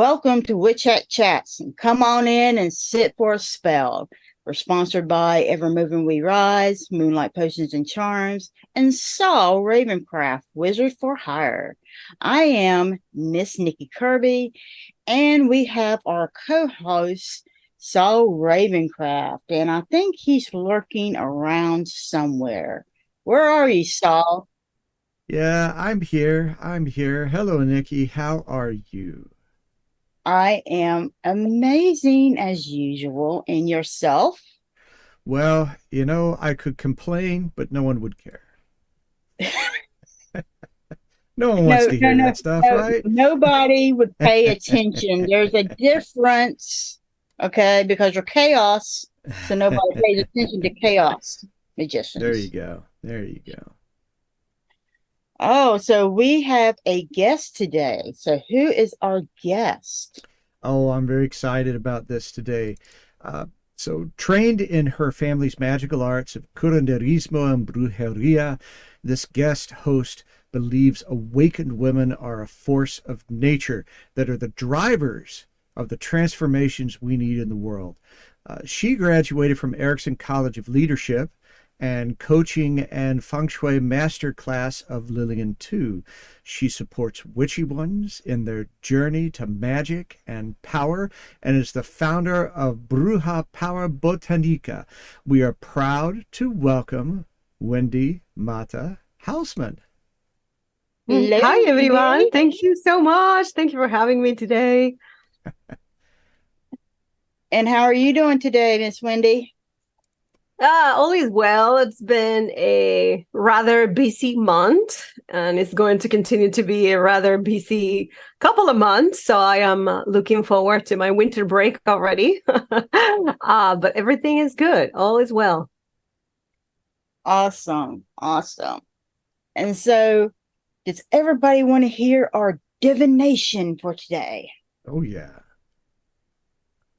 Welcome to Witch Hat Chats, and come on in and sit for a spell. We're sponsored by Evermoving We Rise, Moonlight Potions and Charms, and Saul Ravencraft, Wizard for Hire. I am Miss Nikki Kirby, and we have our co-host, Saul Ravencraft, and I think he's lurking around somewhere. Where are you, Saul? Yeah, I'm here. I'm here. Hello, Nikki. How are you? I am amazing as usual. And yourself? Well, I could complain, but no one would care. No one wants No, to no, hear no, that stuff, no. right? Nobody would pay attention. There's a difference, okay, because you're chaos, so nobody pays attention to chaos There you magicians. go. There you go. Oh, so we have a guest today. So who is our guest? Oh, I'm very excited about this today. Uh, so, trained in her family's magical arts of curanderismo and brujeria, this guest host believes awakened women are a force of nature that are the drivers of the transformations we need in the world. She graduated from Erickson College of Leadership and coaching and feng shui master class of Lillian too. She supports witchy ones in their journey to magic and power and is the founder of Bruja Power Botanica. We are proud to welcome Wendy Mata Houseman. Hello, Hi, everyone. Wendy. Thank you so much. Thank you for having me today. And how are you doing today, Miss Wendy? All is well. It's been a rather busy month, and it's going to continue to be a rather busy couple of months. So I am looking forward to my winter break already. But everything is good. All is well. Awesome. Awesome. And so, does everybody want to hear our divination for today? Oh, yeah.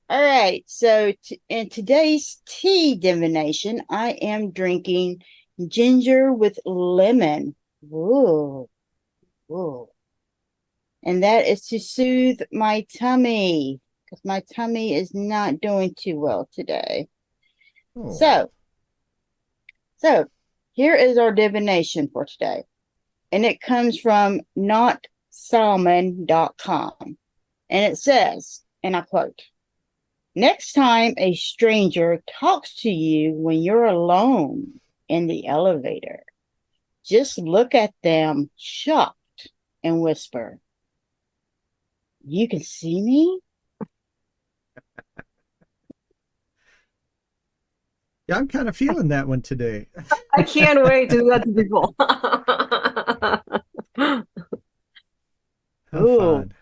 All right. So, in today's tea divination, I am drinking ginger with lemon. Whoa. Whoa. And that is to soothe my tummy because my tummy is not doing too well today. Oh, So here is our divination for today. And it comes from notsalmon.com. And it says, and I quote, next time a stranger talks to you when you're alone in the elevator, just look at them shocked and whisper, you can see me? yeah, I'm kind of feeling that one today. I can't wait to do that to people. How Ooh, fun.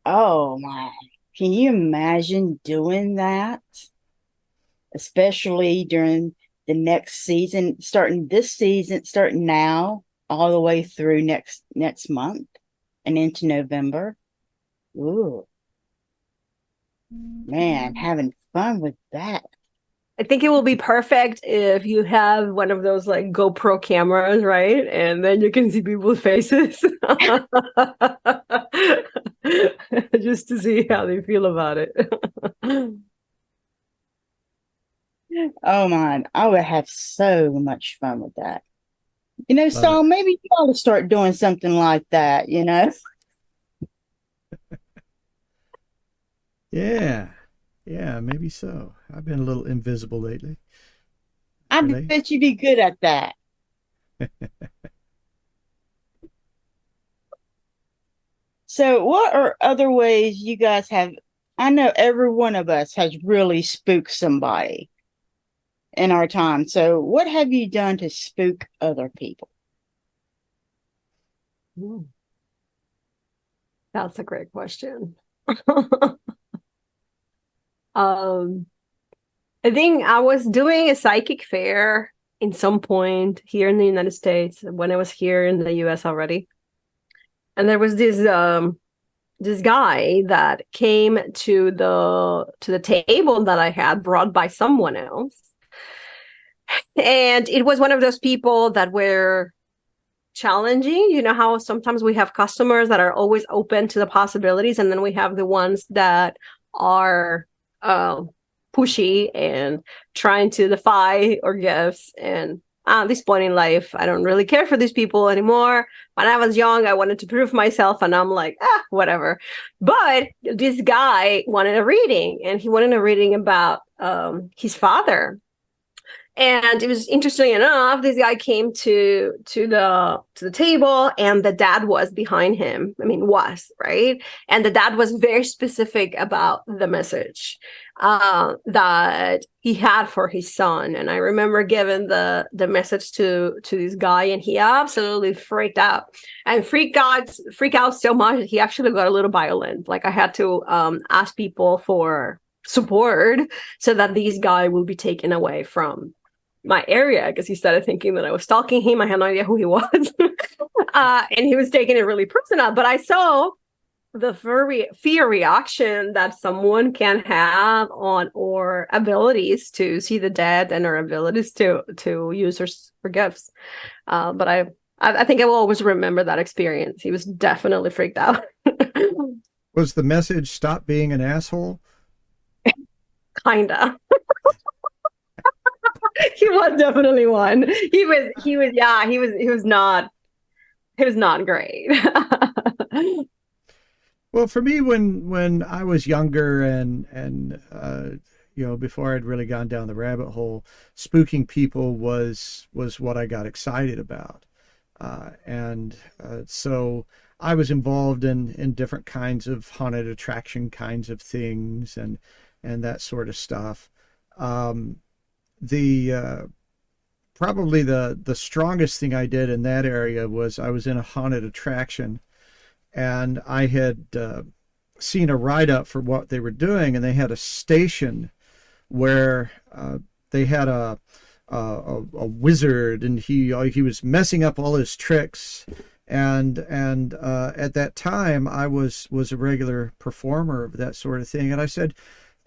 oh my. Can you imagine doing that? Especially during the next season, starting this season, starting now, all the way through next month and into November. Ooh, man, having fun with that. I think it will be perfect if you have one of those like GoPro cameras, right? And then you can see people's faces just to see how they feel about it. Oh man, I would have so much fun with that. Love So it. maybe you ought to start doing something like that. Yeah. Yeah, maybe so. I've been a little invisible lately. I Renee? bet you'd be good at that. So, what are other ways you guys have? I know every one of us has really spooked somebody in our time. So, what have you done to spook other people? Ooh, that's a great question. Um, I think I was doing a psychic fair in some point here in the United States when I was here in the US already. And there was this guy that came to the table that I had brought by someone else. And it was one of those people that were challenging. You know how sometimes we have customers that are always open to the possibilities, and then we have the ones that are pushy and trying to defy our gifts. And at this point in life, I don't really care for these people anymore. When I was young, I wanted to prove myself, and I'm like, whatever. But this guy wanted a reading, and he wanted a reading about his father. And it was, interesting enough, this guy came to the table, and the dad was behind him. I mean, was, right? And the dad was very specific about the message that he had for his son. And I remember giving the message to this guy, and he absolutely freaked out, and freak out so much that he actually got a little violent. Like, I had to ask people for support so that this guy will be taken away from my area, because he started thinking that I was stalking him. I had no idea who he was. And he was taking it really personal. But I saw the fear reaction that someone can have on our abilities to see the dead and our abilities to use our gifts. But I think I will always remember that experience. He was definitely freaked out. Was the message stop being an asshole? Kinda. He was definitely one. He was not great. Well, for me, when I was younger and before I'd really gone down the rabbit hole, spooking people was what I got excited about. So I was involved in different kinds of haunted attraction kinds of things and that sort of stuff. Probably the strongest thing I did in that area was I was in a haunted attraction, and I had seen a write-up for what they were doing, and they had a station where they had a wizard, and he was messing up all his tricks, and at that time I was a regular performer of that sort of thing, and I said,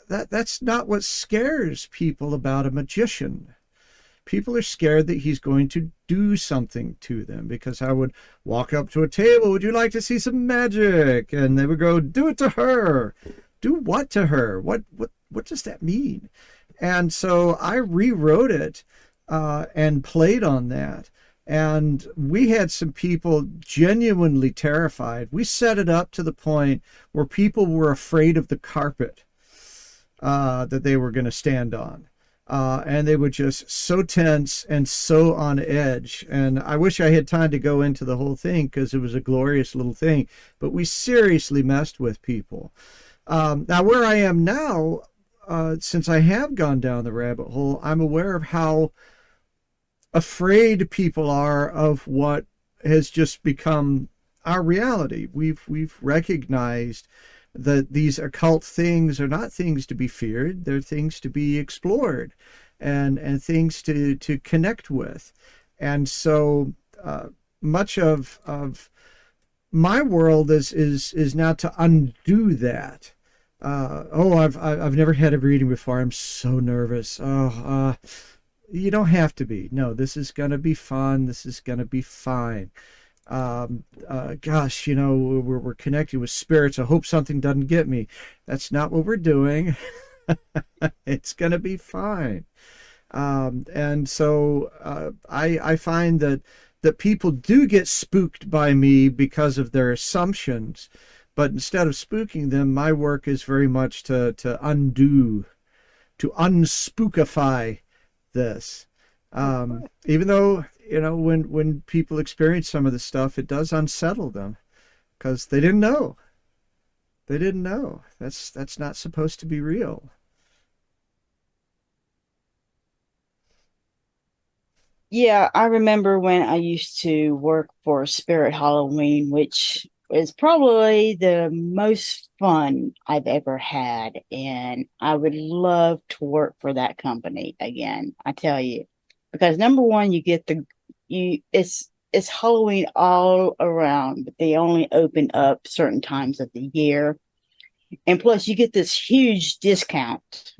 that's not what scares people about a magician. People are scared that he's going to do something to them, because I would walk up to a table, would you like to see some magic? And they would go, do it to her. Do what to her? What does that mean? And so I rewrote it and played on that. And we had some people genuinely terrified. We set it up to the point where people were afraid of the carpet that they were going to stand on. And they were just so tense and so on edge. And I wish I had time to go into the whole thing, because it was a glorious little thing. But we seriously messed with people. Now, where I am now, since I have gone down the rabbit hole, I'm aware of how afraid people are of what has just become our reality. We've recognized that these occult things are not things to be feared. They're things to be explored and things to connect with. And so much of my world is now to undo that. I've never had a reading before. I'm so nervous. You don't have to be. No, this is going to be fun. This is going to be fine. Gosh, we're connecting with spirits. I hope something doesn't get me. That's not what we're doing. It's going to be fine. And so I find that people do get spooked by me because of their assumptions. But instead of spooking them, my work is very much to unspookify this. Even though, when people experience some of this stuff, it does unsettle them, because they didn't know. They didn't know. That's not supposed to be real. Yeah, I remember when I used to work for Spirit Halloween, which is probably the most fun I've ever had. And I would love to work for that company again, I tell you. Because number one, it's Halloween all around, but they only open up certain times of the year. And plus you get this huge discount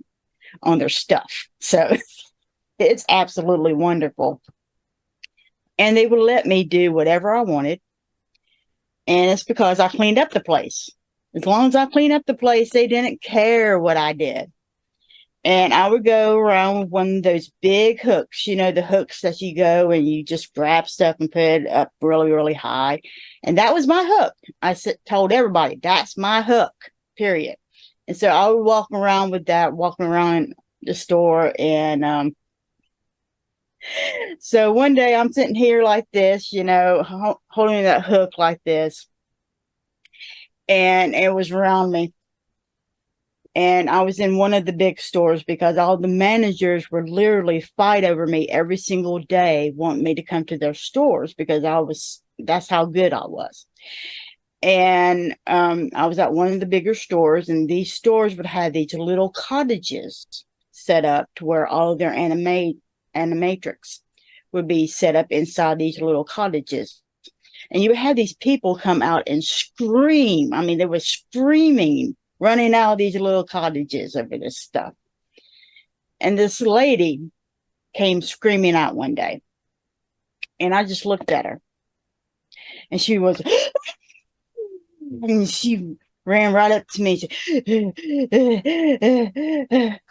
on their stuff. So it's absolutely wonderful. and they would let me do whatever I wanted. And it's because I cleaned up the place. As long as I cleaned up the place, they didn't care what I did. And I would go around with one of those big hooks, the hooks that you go and you just grab stuff and put it up really, really high. And that was my hook. I told everybody, that's my hook, period. And so I would walk around with that, walking around the store. And so one day I'm sitting here like this, holding that hook like this. And it was around me. And I was in one of the big stores because all the managers would literally fight over me every single day, wanting me to come to their stores because that's how good I was. And I was at one of the bigger stores, and these stores would have these little cottages set up to where all of their animatrix would be set up inside these little cottages. And you would have these people come out and scream. I mean, they were screaming, running out of these little cottages over this stuff. And this lady came screaming out one day. And I just looked at her. And she was, and she ran right up to me.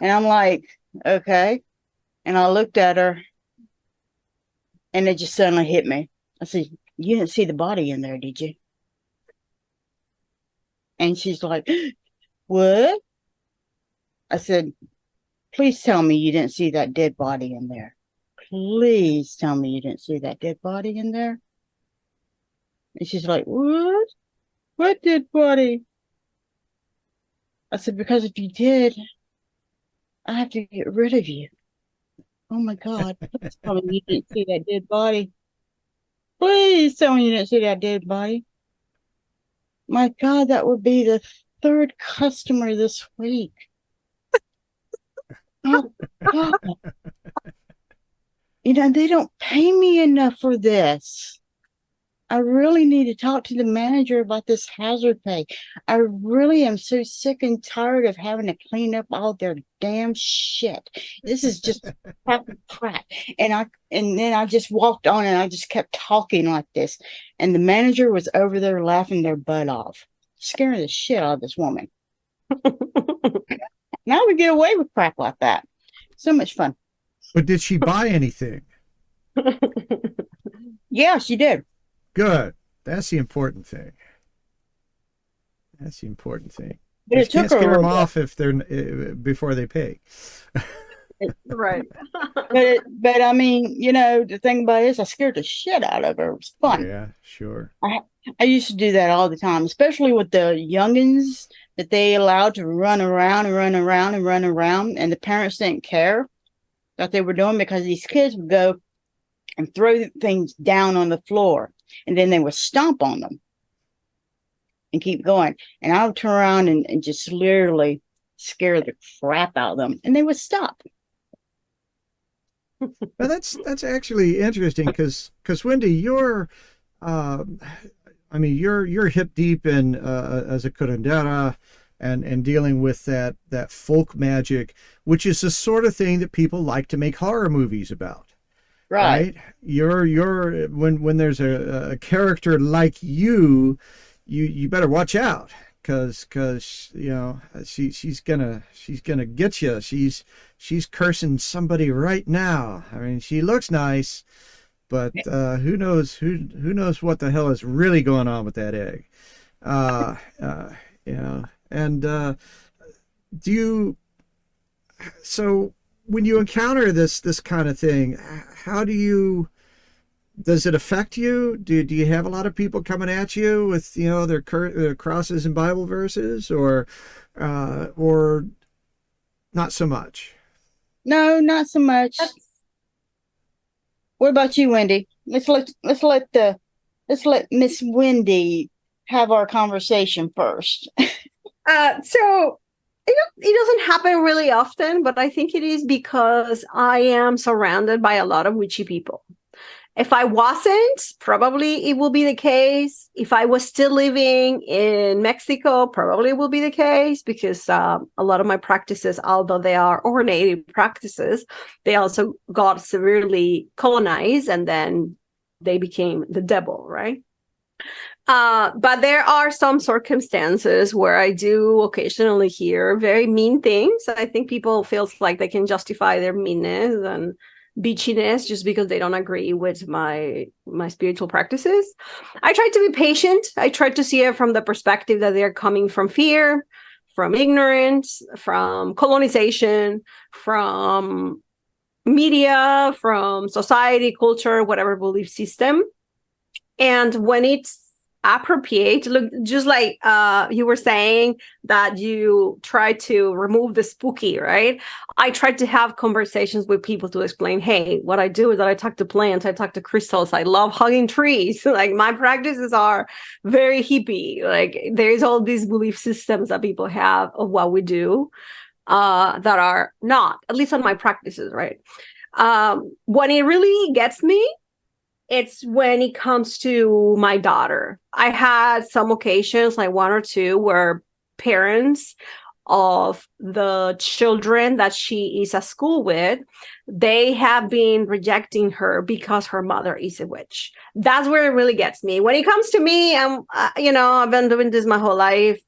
And I'm like, okay. And I looked at her. And it just suddenly hit me. I said, you didn't see the body in there, did you? And she's like, what? I said, please tell me you didn't see that dead body in there. Please tell me you didn't see that dead body in there. And she's like, what? What dead body? I said, because if you did, I have to get rid of you. Oh my God, please tell me you didn't see that dead body. Please tell me you didn't see that dead body. My God, that would be the third customer this week. Oh, God. They don't pay me enough for this. I really need to talk to the manager about this hazard pay. I really am so sick and tired of having to clean up all their damn shit. This is just fucking crap. And then I just walked on and I just kept talking like this. And the manager was over there laughing their butt off, scaring the shit out of this woman. And I would get away with crap like that. So much fun. But did she buy anything? Yeah, she did. Good. That's the important thing. That's the important thing. But it took can't scare her them off if they're before they pay. Right. but I mean, the thing about it is I scared the shit out of her. It was fun. Yeah, sure. I used to do that all the time, especially with the youngins that they allowed to run around and run around and run around, and the parents didn't care what they were doing because these kids would go and throw things down on the floor, and then they would stomp on them and keep going. And I would turn around and just literally scare the crap out of them, and they would stop. Well, that's actually interesting because Wendy, you're hip deep in as a curandera and dealing with that folk magic, which is the sort of thing that people like to make horror movies about. Right? You're when there's a character like you better watch out because she's gonna get you. She's cursing somebody right now. I mean, she looks nice, but who knows what the hell is really going on with that egg. And do you, so when you encounter this kind of thing, how does it affect you? Do you have a lot of people coming at you with their crosses and Bible verses, or not so much? No, not so much. What about you, Wendy? Let's let Miss Wendy have our conversation first. So it doesn't happen really often, but I think it is because I am surrounded by a lot of witchy people. If I wasn't, probably it will be the case. If I was still living in Mexico, probably it will be the case because a lot of my practices, although they are ornated practices, they also got severely colonized and then they became the devil, right? But there are some circumstances where I do occasionally hear very mean things. I think people feels like they can justify their meanness and bitchiness just because they don't agree with my spiritual practices. I try to be patient. I try to see it from the perspective that they're coming from fear, from ignorance, from colonization, from media, from society, culture, whatever belief system. And when it's appropriate, look, just like you were saying that you try to remove the spooky, right? I try to have conversations with people to explain, hey, what I do is that I talk to plants, I talk to crystals, I love hugging trees. Like my practices are very hippie. Like there's all these belief systems that people have of what we do that are not, at least on my practices, right? When it really gets me, it's when it comes to my daughter. I had some occasions, like one or two, where parents of the children that she is at school with, they have been rejecting her because her mother is a witch. That's where it really gets me. When it comes to me, I've been doing this my whole life.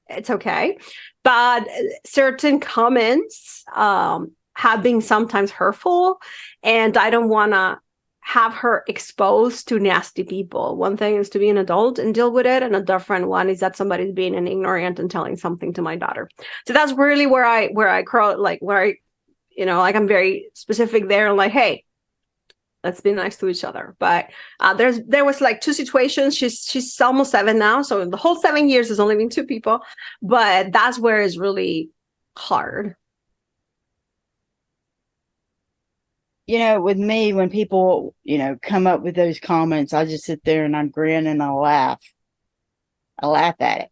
It's okay. But certain comments have been sometimes hurtful, and I don't want to have her exposed to nasty people. One thing is to be an adult and deal with it, and a different one is that somebody's being an ignorant and telling something to my daughter. So that's really where I crawl, like where I, like I'm very specific there. I'm like, hey, let's be nice to each other. But there was like two situations. She's almost 7 now, so the whole 7 years has only been 2 people. But that's where it's really hard. With me, when people, come up with those comments, I just sit there and I grin and I laugh. I laugh at it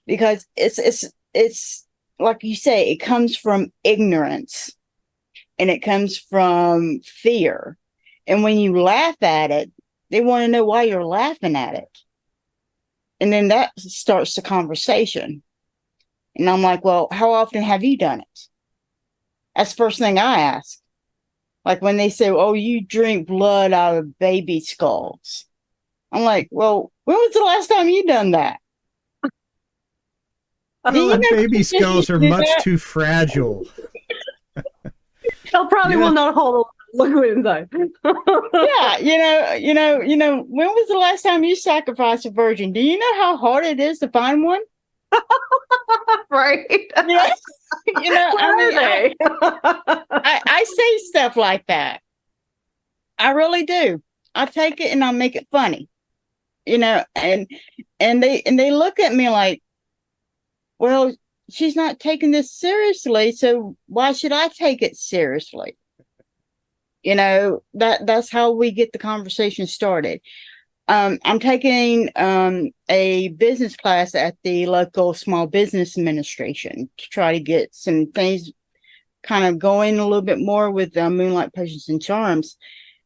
because it's like you say, it comes from ignorance and it comes from fear. And when you laugh at it, they want to know why you're laughing at it. And then that starts the conversation. And I'm like, well, how often have you done it? That's the first thing I ask. Like when they say, oh, you drink blood out of baby skulls. I'm like, well, when was the last time you done that? Baby skulls are much too fragile. They'll probably will not hold liquid inside. Yeah, when was the last time you sacrificed a virgin? Do you know how hard it is to find one? Right. I say stuff like that. I really do. I take it and I make it funny, and they look at me like, well, she's not taking this seriously, so why should I take it seriously? That's how we get the conversation started. I'm taking a business class at the local small business administration to try to get some things kind of going a little bit more with Moonlight Potions and Charms.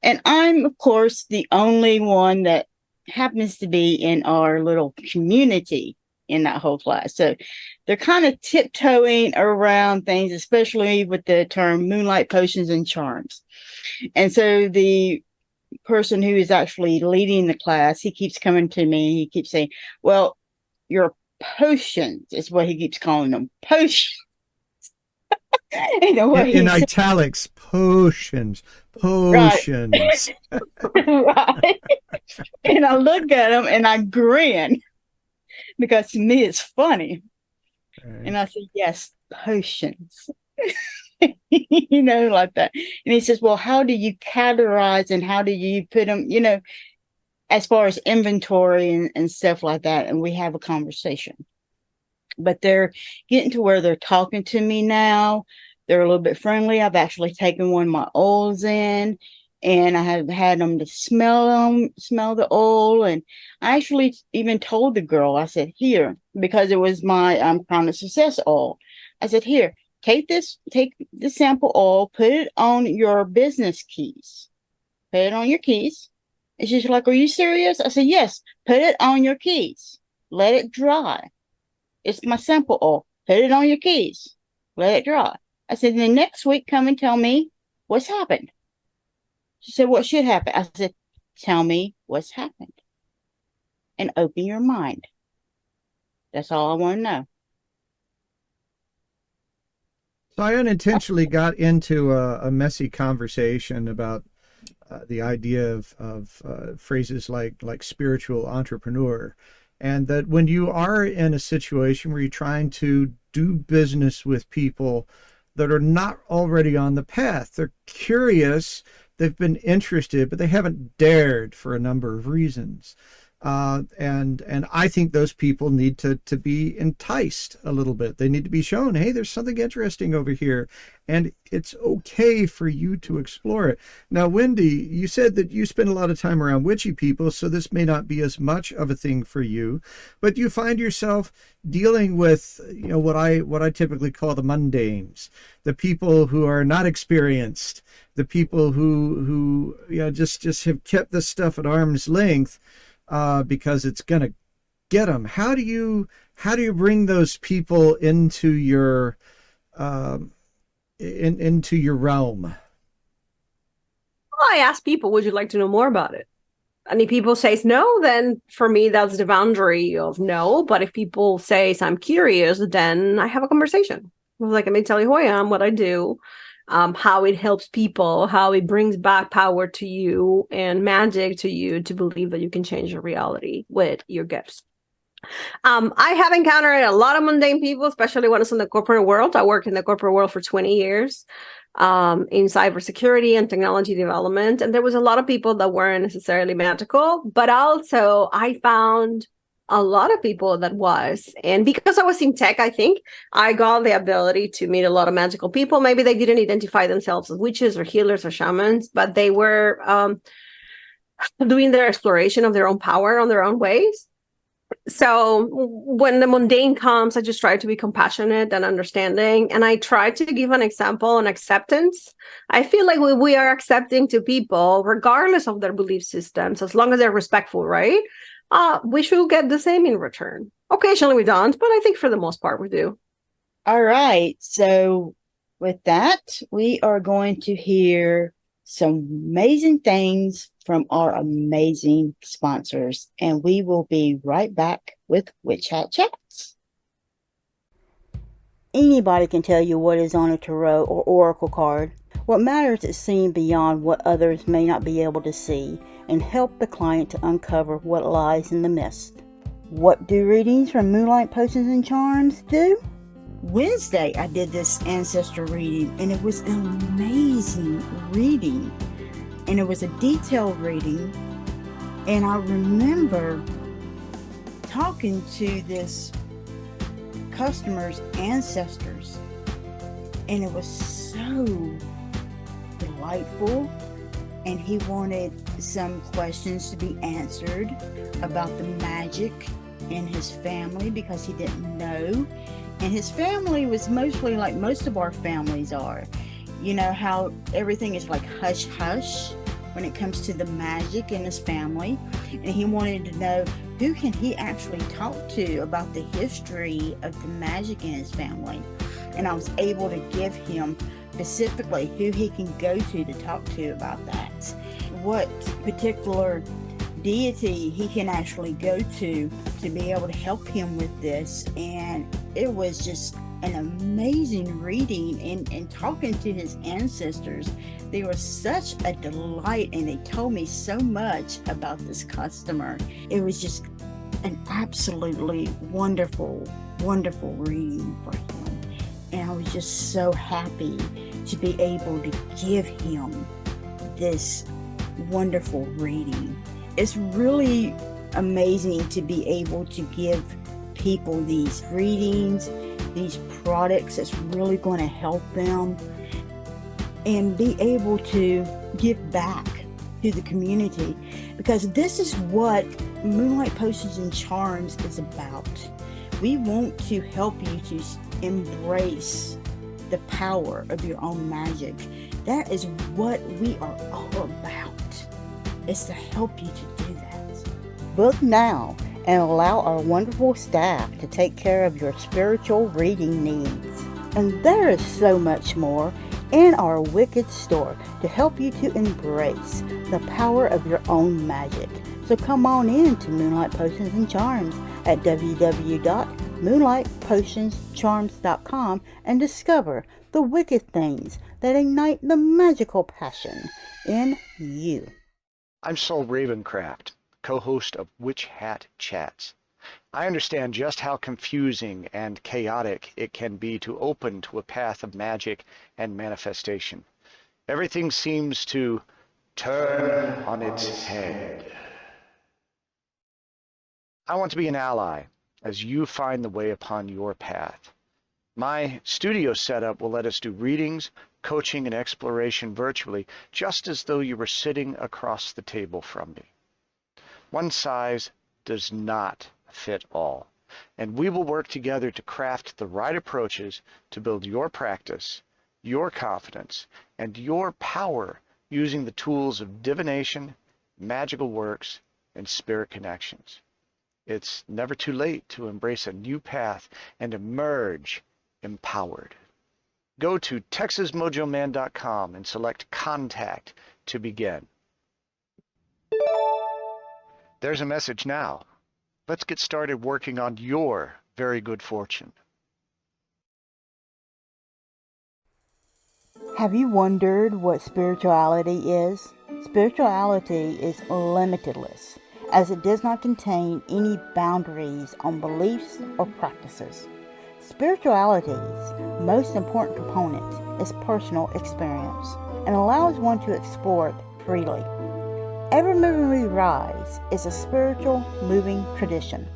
And I'm, of course, the only one that happens to be in our little community in that whole class. So they're kind of tiptoeing around things, especially with the term Moonlight Potions and Charms. And so the person who is actually leading the class, he keeps coming to me. He keeps saying, well, your potions is what he keeps calling them. Potions. In italics, potions. Right. Right. And I look at him and I grin because to me it's funny. Right. And I say, yes, potions. Like that. And he says, well, how do you categorize and how do you put them, as far as inventory and stuff like that? And we have a conversation. But they're getting to where they're talking to me now. They're a little bit friendly. I've actually taken one of my oils in and I have had them to smell the oil. And I actually even told the girl, I said, here, because it was my Crown of Success oil. I said, here, take the sample oil, put it on your business keys. Put it on your keys. And she's like, are you serious? I said, yes, put it on your keys. Let it dry. It's my sample oil. Put it on your keys. Let it dry. I said, then next week, come and tell me what's happened. She said, what should happen? I said, Tell me what's happened and open your mind. That's all I want to know. So I unintentionally got into a messy conversation about the idea of phrases like spiritual entrepreneur, and that when you are in a situation where you're trying to do business with people that are not already on the path, they're curious, they've been interested, but they haven't dared for a number of reasons. And I think those people need to be enticed a little bit. They need to be shown, hey, there's something interesting over here, and it's okay for you to explore it. Now, Wendy, you said that you spend a lot of time around witchy people, so this may not be as much of a thing for you, but you find yourself dealing with, what I typically call the mundanes, the people who are not experienced, the people who just have kept this stuff at arm's length. Because it's gonna get them. How do you bring those people into your into your realm? I ask people, would you like to know more about it? And if people say no, then for me that's the boundary of no. But if people say I'm curious, then I have a conversation. Like, let me tell you who I am, what I do, how it helps people, how it brings back power to you and magic to you to believe that you can change your reality with your gifts. I have encountered a lot of mundane people, especially when it's in the corporate world. I worked in the corporate world for 20 years in cybersecurity and technology development. And there was a lot of people that weren't necessarily magical, but also I found a lot of people that was. And because I was in tech, I think I got the ability to meet a lot of magical people. Maybe they didn't identify themselves as witches or healers or shamans, but they were doing their exploration of their own power on their own ways. So when the mundane comes, I just try to be compassionate and understanding. And I try to give an example on acceptance. I feel like we are accepting to people, regardless of their belief systems, as long as they're respectful, right? We should get the same in return. Occasionally we don't, but I think for the most part we do. All right. So with that, we are going to hear some amazing things from our amazing sponsors, and we will be right back with Witch Hat Chats. Anybody can tell you what is on a tarot or oracle card. What matters is seeing beyond what others may not be able to see and help the client to uncover what lies in the mist. What do readings from Moonlight Potions and Charms do? Wednesday, I did this ancestor reading, and it was an amazing reading. And it was a detailed reading. And I remember talking to this customer's ancestors, and it was so delightful. And he wanted some questions to be answered about the magic in his family because he didn't know. And his family was mostly like most of our families are. You know how everything is like hush hush when it comes to the magic in his family. And he wanted to know who can he actually talk to about the history of the magic in his family. And I was able to give him specifically who he can go to talk to about that. What particular deity he can actually go to be able to help him with this. And it was just an amazing reading, and talking to his ancestors, they were such a delight, and they told me so much about this customer. It was just an absolutely wonderful reading for him, and I was just so happy to be able to give him this wonderful reading. It's really amazing to be able to give people these readings, these products that's really going to help them, and be able to give back to the community, because this is what Moonlight Potions and Charms is about. We want to help you to embrace the power of your own magic. That is what we are all about. It's to help you to do that. Book now and allow our wonderful staff to take care of your spiritual reading needs. And there is so much more, and our Wicked store to help you to embrace the power of your own magic. So come on in to Moonlight Potions and Charms at www.moonlightpotionscharms.com and discover the wicked things that ignite the magical passion in you. I'm Saul Ravencraft, co-host of Witch Hat Chats. I understand just how confusing and chaotic it can be to open to a path of magic and manifestation. Everything seems to turn on its head. I want to be an ally as you find the way upon your path. My studio setup will let us do readings, coaching, and exploration virtually, just as though you were sitting across the table from me. One size does not fit all, and we will work together to craft the right approaches to build your practice, your confidence, and your power using the tools of divination, magical works, and spirit connections. It's never too late to embrace a new path and emerge empowered. Go to TexasMojoMan.com and select Contact to begin. There's a message now. Let's get started working on your very good fortune. Have you wondered what spirituality is? Spirituality is limitless, as it does not contain any boundaries on beliefs or practices. Spirituality's most important component is personal experience and allows one to explore it freely. Evermoving We Rise is a spiritual moving tradition,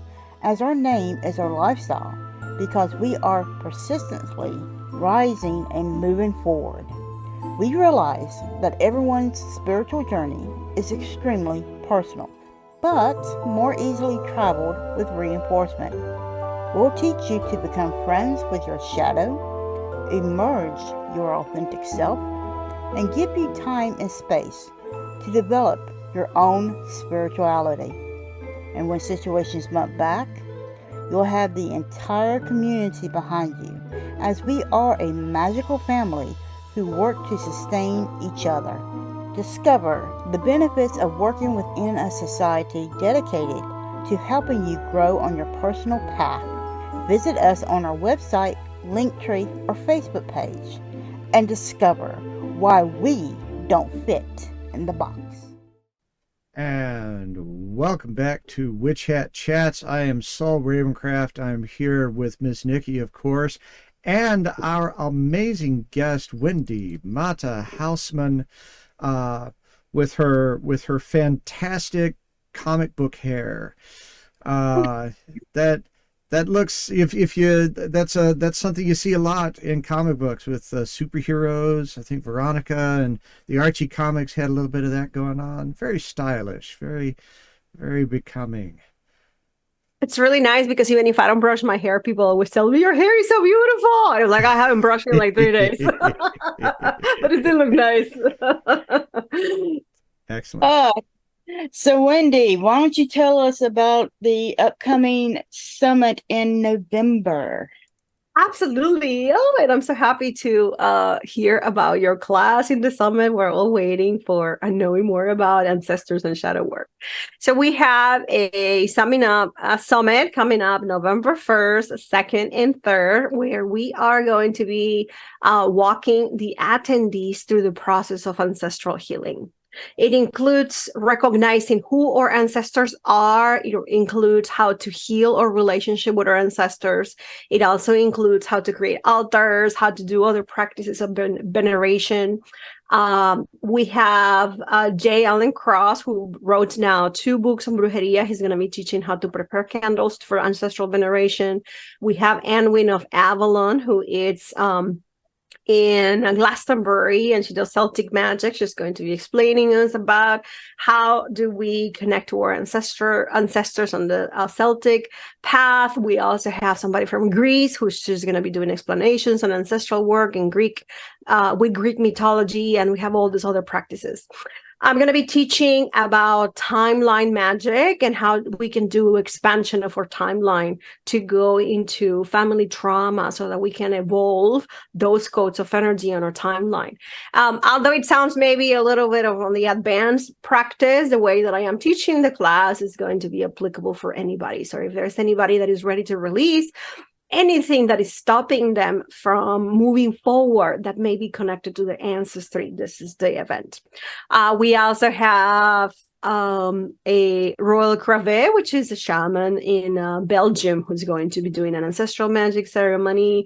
as our name is our lifestyle, because we are persistently rising and moving forward. We realize that everyone's spiritual journey is extremely personal, but more easily traveled with reinforcement. We'll teach you to become friends with your shadow, emerge your authentic self, and give you time and space to develop your own spirituality. And when situations bump back, you'll have the entire community behind you, as we are a magical family who work to sustain each other. Discover the benefits of working within a society dedicated to helping you grow on your personal path. Visit us on our website, Linktree, or Facebook page and discover why we don't fit in the box. And welcome back to Witch Hat Chats. I am Saul Ravencraft. I'm here with Miss Nikki, of course, and our amazing guest, Wendy Mata Houseman, with her fantastic comic book hair. That looks, that's something you see a lot in comic books with superheroes. I think Veronica and the Archie comics had a little bit of that going on. Very stylish, very, very becoming. It's really nice because even if I don't brush my hair, people always tell me, your hair is so beautiful. And I'm like, I haven't brushed it in like 3 days. But it still looks nice. Excellent. So Wendy, why don't you tell us about the upcoming summit in November? Absolutely. Oh, and I'm so happy to hear about your class in the summit. We're all waiting for and knowing more about ancestors and shadow work. So we have a summit coming up November 1st, 2nd, and 3rd, where we are going to be walking the attendees through the process of ancestral healing. It includes recognizing who our ancestors are. It includes how to heal our relationship with our ancestors. It also includes how to create altars, how to do other practices of veneration. We have J. Allen Cross, who wrote now 2 books on brujeria. He's going to be teaching how to prepare candles for ancestral veneration. We have Anwin of Avalon, who is in Glastonbury, and she does Celtic magic. She's going to be explaining us about how do we connect to our ancestors on the Celtic path. We also have somebody from Greece who's just going to be doing explanations on ancestral work in Greek, with Greek mythology, and we have all these other practices. I'm going to be teaching about timeline magic and how we can do expansion of our timeline to go into family trauma so that we can evolve those codes of energy on our timeline. Although it sounds maybe a little bit of on the advanced practice, the way that I am teaching the class is going to be applicable for anybody. So if there's anybody that is ready to release anything that is stopping them from moving forward that may be connected to their ancestry, this is the event. We also have a Royal Crave, which is a shaman in Belgium who's going to be doing an ancestral magic ceremony.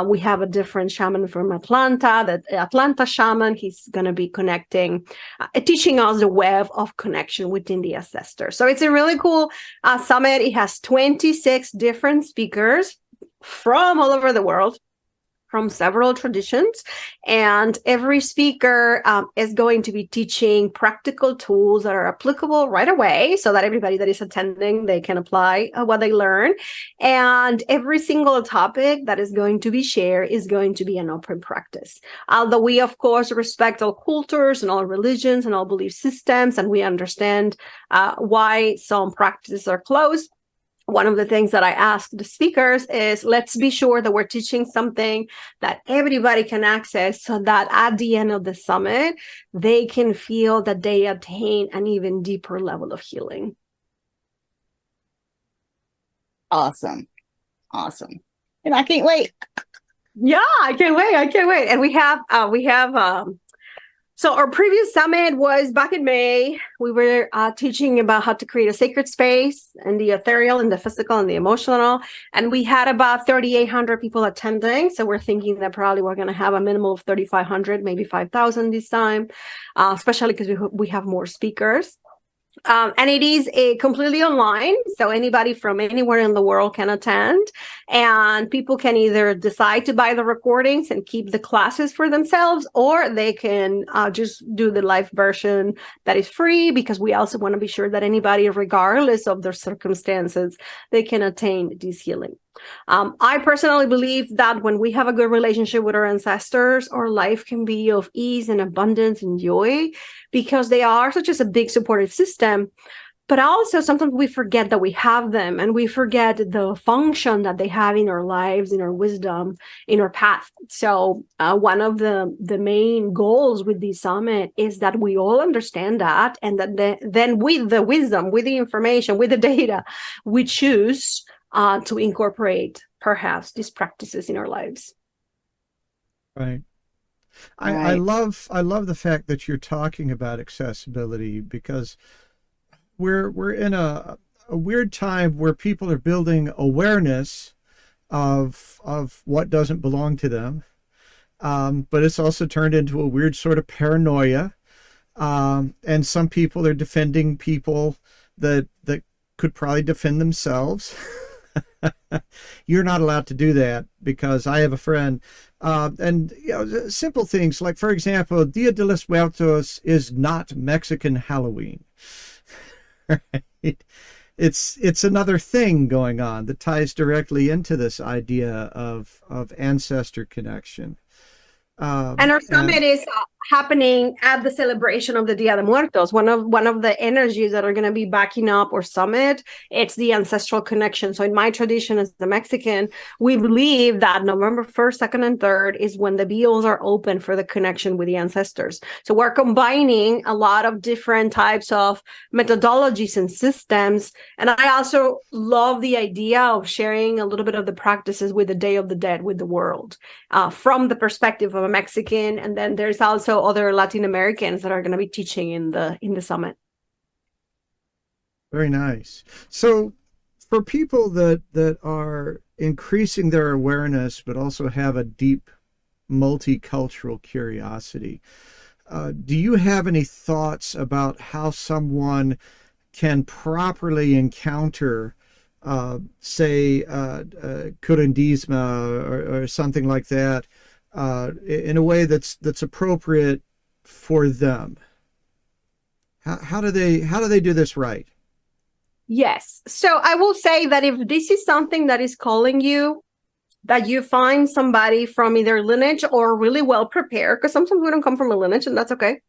We have a different shaman from Atlanta, the Atlanta shaman. He's going to be connecting, teaching us the web of connection within the ancestors. So it's a really cool summit. It has 26 different speakers from all over the world, from several traditions, and every speaker is going to be teaching practical tools that are applicable right away so that everybody that is attending, they can apply what they learn. And every single topic that is going to be shared is going to be an open practice. Although we, of course, respect all cultures and all religions and all belief systems, and we understand why some practices are closed. One of the things that I asked the speakers is, let's be sure that we're teaching something that everybody can access so that at the end of the summit, they can feel that they attain an even deeper level of healing. Awesome. Awesome. And I can't wait. Yeah, I can't wait. I can't wait. And we have so our previous summit was back in May. We were teaching about how to create a sacred space and the ethereal and the physical and the emotional. And we had about 3,800 people attending. So we're thinking that probably we're going to have a minimum of 3,500, maybe 5,000 this time, especially because we have more speakers. And it is completely online, so anybody from anywhere in the world can attend, and people can either decide to buy the recordings and keep the classes for themselves, or they can just do the live version that is free, because we also want to be sure that anybody, regardless of their circumstances, they can attain this healing. I personally believe that when we have a good relationship with our ancestors, our life can be of ease and abundance and joy, because they are such a big supportive system. But also sometimes we forget that we have them, and we forget the function that they have in our lives, in our wisdom, in our path. So one of the main goals with this summit is that we all understand that, and that then with the wisdom, with the information, with the data, we choose to incorporate perhaps these practices in our lives. Right. I love the fact that you're talking about accessibility, because we're in a weird time where people are building awareness of what doesn't belong to them, but it's also turned into a weird sort of paranoia, and some people are defending people that could probably defend themselves. You're not allowed to do that, because I have a friend, and simple things like, for example, Dia de los Muertos is not Mexican Halloween. Right? It's another thing going on that ties directly into this idea of ancestor connection. And our summit is happening at the celebration of the Dia de Muertos. One of the energies that are going to be backing up our summit, it's the ancestral connection. So in my tradition as the Mexican, we believe that November 1st, 2nd, and 3rd is when the bills are open for the connection with the ancestors. So we're combining a lot of different types of methodologies and systems. And I also love the idea of sharing a little bit of the practices with the Day of the Dead with the world, from the perspective of a Mexican. And then there's also other Latin Americans that are going to be teaching in the summit. Very nice. So for people that are increasing their awareness but also have a deep multicultural curiosity, do you have any thoughts about how someone can properly encounter say curandismo or something like that, in a way that's appropriate for them? How do they do this right? Yes. So I will say that if this is something that is calling you, that you find somebody from either lineage or really well prepared, because sometimes we don't come from a lineage, and that's okay.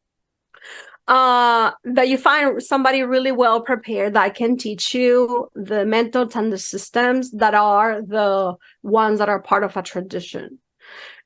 that you find somebody really well prepared that can teach you the methods and the systems that are the ones that are part of a tradition.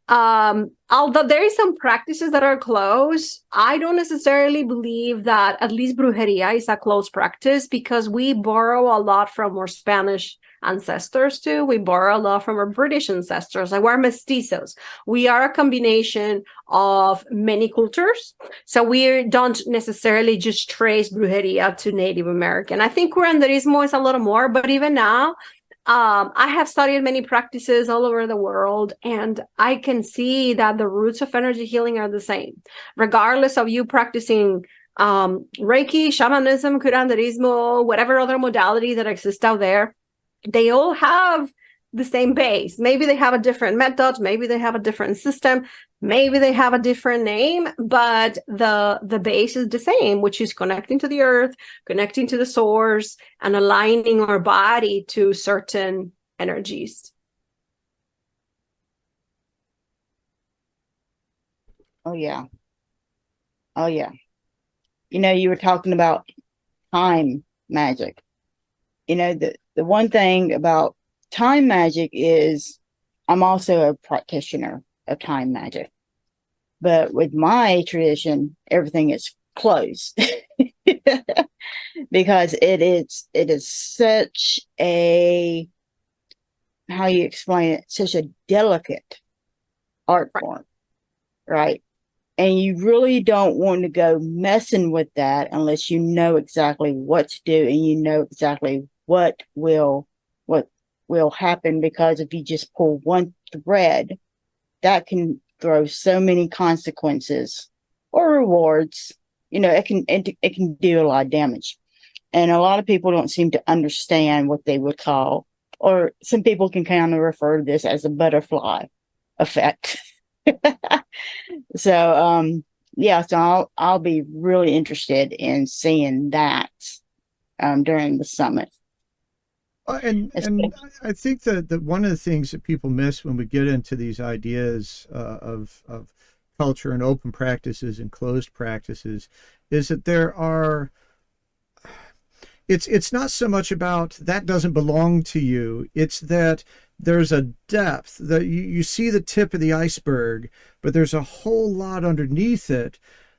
Although there is some practices that are close, I don't necessarily believe that at least brujeria is a close practice, because we borrow a lot from our Spanish ancestors too. We borrow a lot from our British ancestors. Like, we're mestizos. We are a combination of many cultures. So we don't necessarily just trace brujeria to Native American. I think curanderismo is a little more, but even now, I have studied many practices all over the world, and I can see that the roots of energy healing are the same, regardless of you practicing Reiki, shamanism, curanderismo, whatever other modality that exists out there. They all have the same base. Maybe they have a different method, maybe they have a different system, maybe they have a different name, but the base is the same, which is connecting to the earth, connecting to the source, and aligning our body to certain energies. Oh yeah. Oh yeah. You know, you were talking about time magic. You know, the one thing about time magic is I'm also a practitioner of time magic. But with my tradition, everything is closed. Because it is such a, how you explain it, such a delicate art form, right? And you really don't want to go messing with that unless you know exactly what to do, and you know exactly what will happen. Because if you just pull one thread, that can throw so many consequences or rewards. You know, it can do a lot of damage. And a lot of people don't seem to understand what they would call, or some people can kind of refer to this as a butterfly effect. So yeah, so I'll be really interested in seeing that during the summit. And I think that one of the things that people miss when we get into these ideas of culture and open practices and closed practices is that there are, it's not so much about that doesn't belong to you. It's that there's a depth that you see the tip of the iceberg, but there's a whole lot underneath it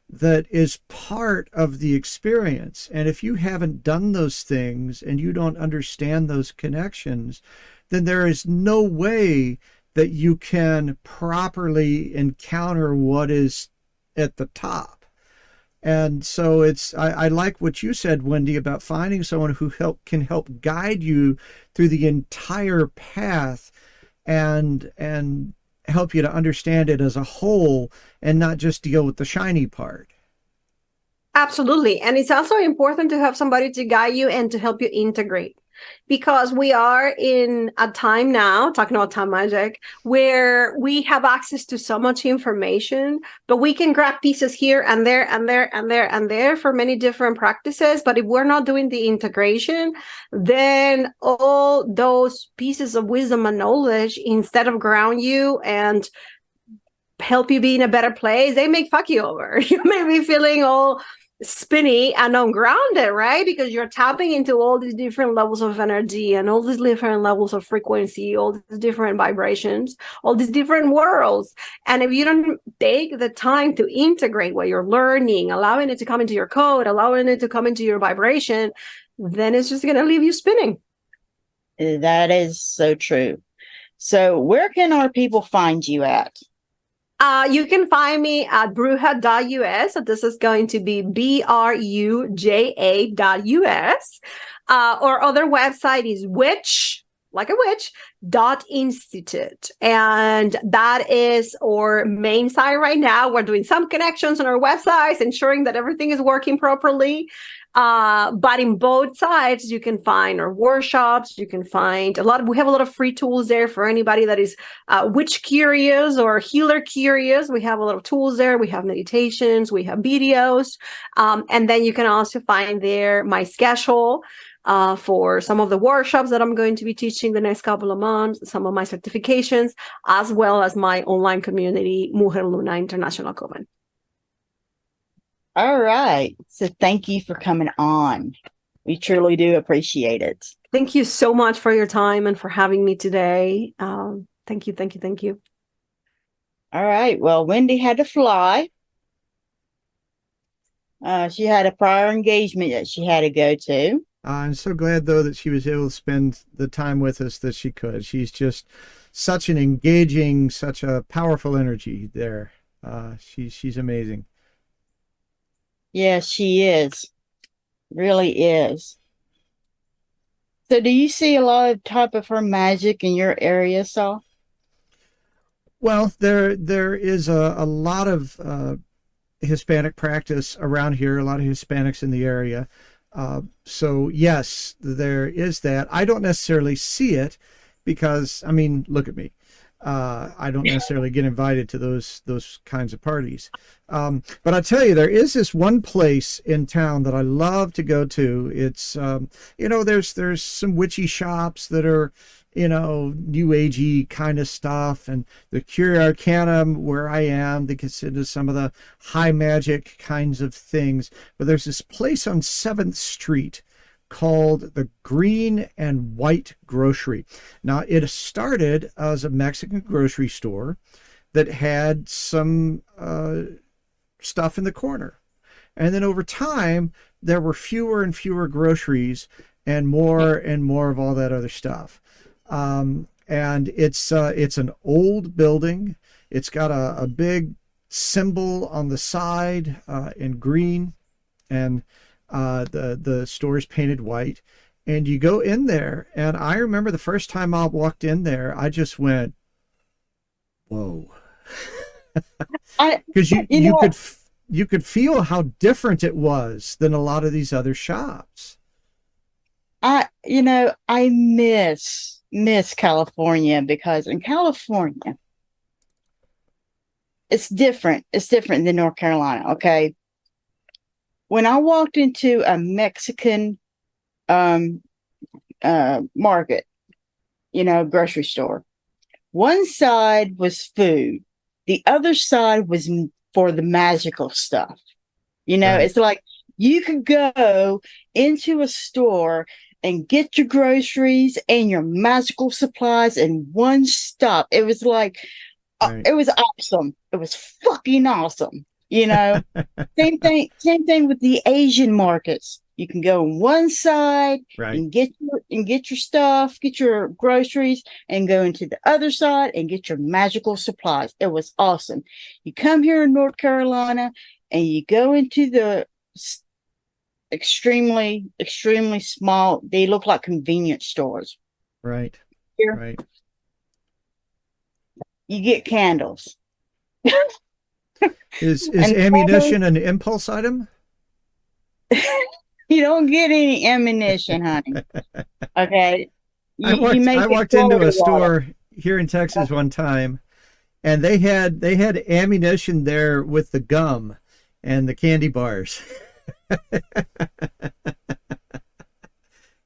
that is part of the experience. And if you haven't done those things and you don't understand those connections, then there is no way that you can properly encounter what is at the top. And so I like what you said, Wendy, about finding someone who can help guide you through the entire path and help you to understand it as a whole and not just deal with the shiny part. Absolutely. And it's also important to have somebody to guide you and to help you integrate, because we are in a time now, talking about time magic, where we have access to so much information, but we can grab pieces here and there and there and there and there for many different practices. But if we're not doing the integration, then all those pieces of wisdom and knowledge, instead of ground you and help you be in a better place, they may fuck you over. You may be feeling all spinny and ungrounded, right? Because you're tapping into all these different levels of energy and all these different levels of frequency, all these different vibrations, all these different worlds. And if you don't take the time to integrate what you're learning, allowing it to come into your code, allowing it to come into your vibration, then it's just going to leave you spinning. That is so true. So where can our people find you at? You can find me at bruja.us. So this is going to be BRUJA.us. Our other website is witch, like a witch, .institute. And that is our main site right now. We're doing some connections on our websites, ensuring that everything is working properly. But in both sides, you can find our workshops. You can find we have a lot of free tools there for anybody that is witch curious or healer curious. We have a lot of tools there. We have meditations, we have videos. And then you can also find there my schedule for some of the workshops that I'm going to be teaching the next couple of months, some of my certifications, as well as my online community, Mujer Luna International Coven. All right. So thank you for coming on. We truly do appreciate it. Thank you so much for your time and for having me today. Thank you. All right. Well, Wendy had to fly. She had a prior engagement that she had to go to. I'm so glad, though, that she was able to spend the time with us that she could. She's just such an engaging, such a powerful energy there. She's amazing. Yeah, she is. Really is. So do you see a lot of type of her magic in your area, Saul? Well, there is a lot of Hispanic practice around here, a lot of Hispanics in the area. So yes, there is that. I don't necessarily see it because, I mean, look at me. I don't necessarily get invited to those kinds of parties. But I tell you, there is this one place in town that I love to go to. It's, there's some witchy shops that are, new agey kind of stuff, and the Curia Arcanum where I am, they consider some of the high magic kinds of things. But there's this place on 7th Street called the Green and White Grocery. Now, it started as a Mexican grocery store that had some stuff in the corner. And then over time, there were fewer and fewer groceries and more of all that other stuff. And it's an old building. It's got a big symbol on the side in green, and the store is painted white. And you go in there, and I remember the first time I walked in there, I just went, whoa. Because you could feel how different it was than a lot of these other shops. I miss California, because in California it's different. It's different than North Carolina. Okay. When I walked into a Mexican market, grocery store, one side was food, the other side was for the magical stuff. Right. It's like you could go into a store and get your groceries and your magical supplies in one stop. It was like, Right. It was awesome. It was fucking awesome. Same thing with the Asian markets. You can go on one side, Right. and get your stuff, get your groceries, and go into the other side and get your magical supplies. It was awesome. You come here in North Carolina and you go into the extremely, extremely small, they look like convenience stores. Right. Here, Right. you get candles. Is ammunition an impulse item? You don't get any ammunition, honey. Okay. I walked into a store here in Texas one time, and they had ammunition there with the gum and the candy bars.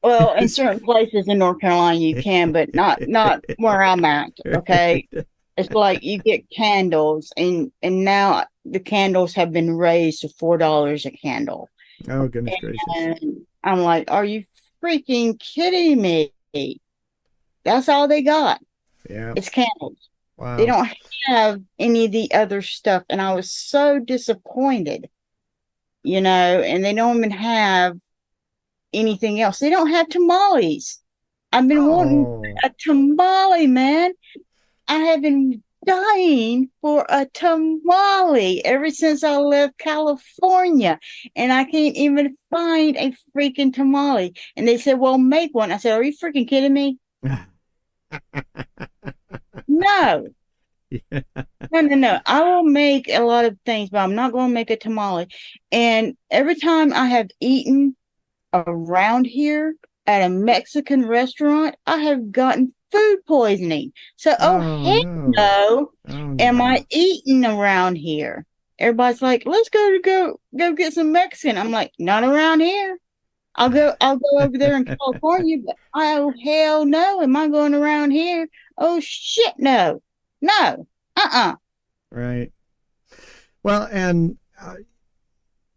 Well, in certain places in North Carolina you can, but not where I'm at. Okay. It's like you get candles, and now the candles have been raised to $4 a candle. Oh, goodness gracious. And I'm like, are you freaking kidding me? That's all they got. Yeah. It's candles. Wow. They don't have any of the other stuff. And I was so disappointed, and they don't even have anything else. They don't have tamales. I've been wanting a tamale, man. I have been dying for a tamale ever since I left California, and I can't even find a freaking tamale. And they said, well, make one. I said, are you freaking kidding me? No. Yeah. No. I will make a lot of things, but I'm not going to make a tamale. And every time I have eaten around here at a Mexican restaurant, I have gotten food poisoning. So, hell no. Am I eating around here? Everybody's like, let's go get some Mexican. I'm like, not around here. I'll go over there in California, but oh hell no, am I going around here? Oh shit, no. Right. Well, and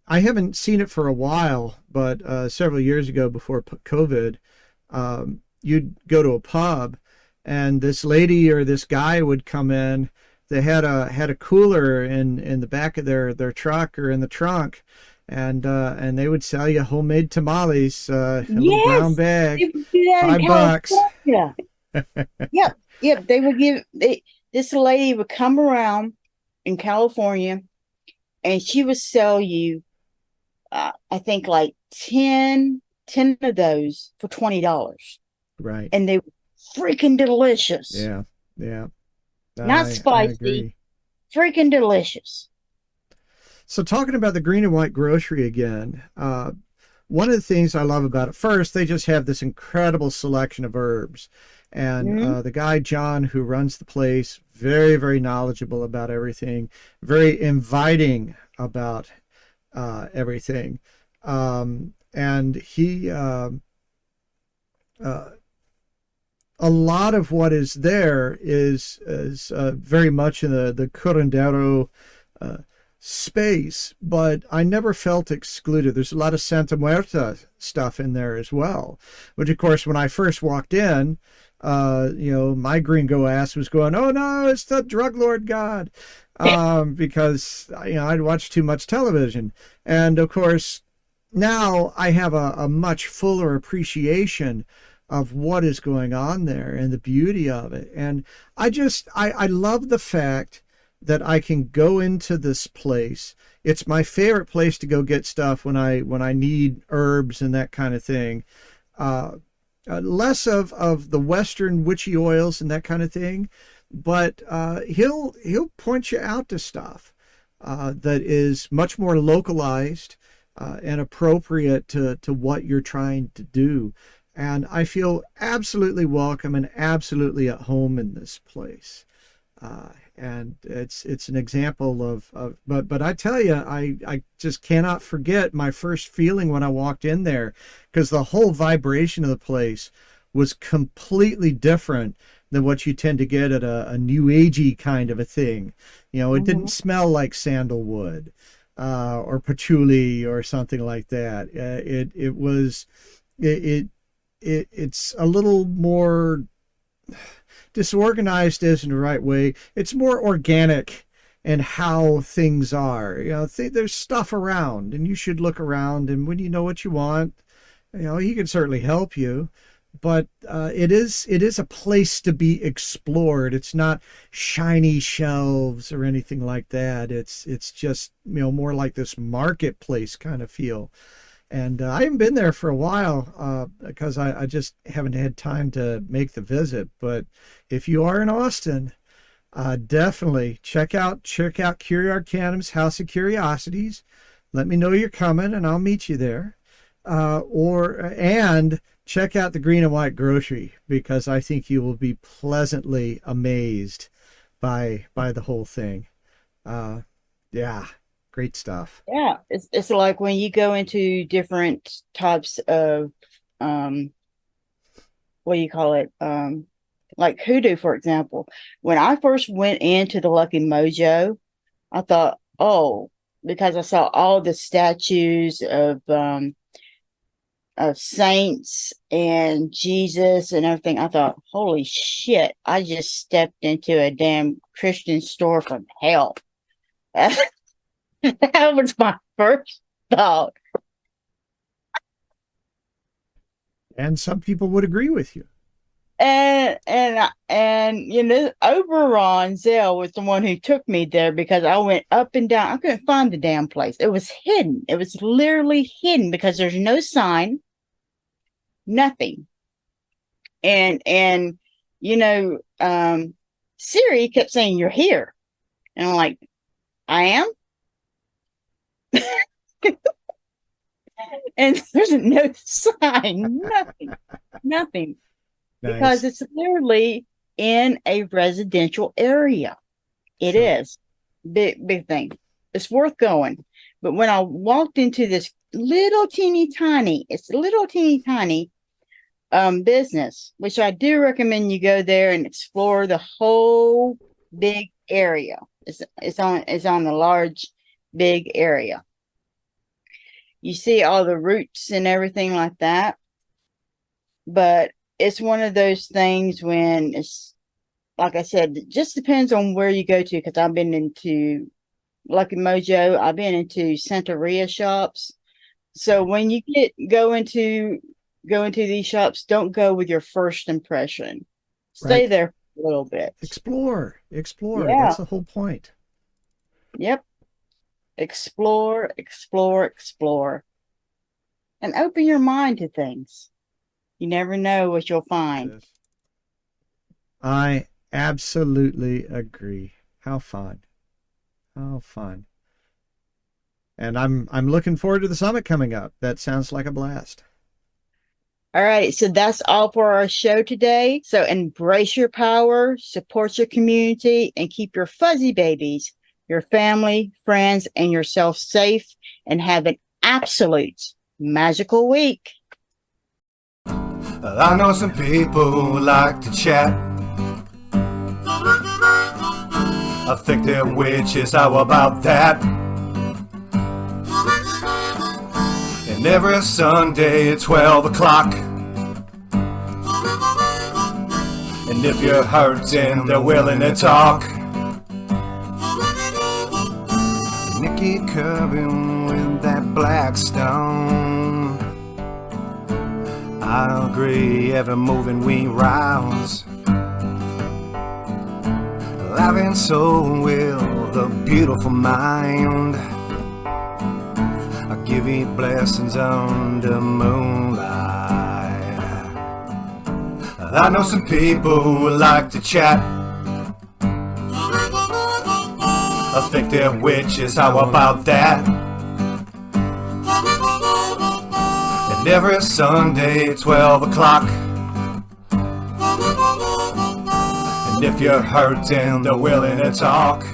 I haven't seen it for a while, but several years ago before COVID, you'd go to a pub and this lady or this guy would come in. They had a cooler in the back of their truck or in the trunk, and they would sell you homemade tamales, a little brown Yes, they bag, would do that in $5. California. Yep, yep. This lady would come around in California, and she would sell you, I think, like 10 of those for $20, Right. and they were freaking delicious. Yeah. Yeah. Not I spicy, agree. freaking delicious. So talking about the green and white grocery again, one of the things I love about it, first, they just have this incredible selection of herbs. And the guy, John, who runs the place, very, very knowledgeable about everything, very inviting about everything. And he, a lot of what is there is very much in the curandero space, but I never felt excluded. There's a lot of Santa Muerta stuff in there as well, which of course when I first walked in, my gringo ass was going, "Oh no, it's the drug lord god," because I'd watched too much television, and of course now I have a much fuller appreciation of what is going on there and the beauty of it. And I love the fact that I can go into this place. It's my favorite place to go get stuff when I need herbs and that kind of thing. Less of the Western witchy oils and that kind of thing, but he'll point you out to stuff that is much more localized and appropriate to what you're trying to do. And I feel absolutely welcome and absolutely at home in this place. And it's an example but I tell you, I just cannot forget my first feeling when I walked in there, because the whole vibration of the place was completely different than what you tend to get at a new agey kind of a thing. It didn't smell like sandalwood or patchouli or something like that. It's a little more disorganized isn't the right way. It's more organic in how things are. There's stuff around, and you should look around. And when you know what you want, he can certainly help you. But it is a place to be explored. It's not shiny shelves or anything like that. It's just more like this marketplace kind of feel. And I haven't been there for a while because I just haven't had time to make the visit. But if you are in Austin, definitely check out Curia Arcanum's House of Curiosities. Let me know you're coming, and I'll meet you there. And check out the Green and White Grocery, because I think you will be pleasantly amazed by the whole thing. Yeah. Great stuff. Yeah, it's like when you go into different types of what do you call it? Like Hoodoo, for example. When I first went into the Lucky Mojo, I thought, oh, because I saw all the statues of saints and Jesus and everything, I thought, holy shit, I just stepped into a damn Christian store from hell. That was my first thought. And some people would agree with you. And Oberon Zell was the one who took me there, because I went up and down. I couldn't find the damn place. It was hidden. It was literally hidden because there's no sign, nothing. And Siri kept saying, "You're here," and I'm like, "I am." And there's no sign, nothing, because Nice. it's literally in a residential area. It is big thing. It's worth going. But when I walked into this little teeny tiny business, which I do recommend you go there and explore the whole big area. It's on the large big area. you see all the roots and everything like that. But it's one of those things when it's, like I said, it just depends on where you go to. Because I've been into Lucky Mojo, I've been into Santeria shops. So when you go into these shops, don't go with your first impression. Stay Right. there for a little bit. Explore. Yeah. That's the whole point. Yep. Explore, explore, explore. And open your mind to things. You never know what you'll find. Yes. I absolutely agree. How fun. How fun. And I'm looking forward to the summit coming up. That sounds like a blast. All right, so that's all for our show today. So embrace your power, support your community, and keep your fuzzy babies, your family, friends, and yourself safe, and have an absolute magical week. I know some people who like to chat. I think they're witches, how about that? And every Sunday at 12 o'clock. And if you're hurting, they're willing to talk. Nikki curving with that black stone. I agree, ever moving we rise. Life and soul will the beautiful mind. I give you blessings under moonlight. I know some people who like to chat. I think they're witches, how about that? And every Sunday at 12 o'clock. And if you're hurting, they're willing to talk.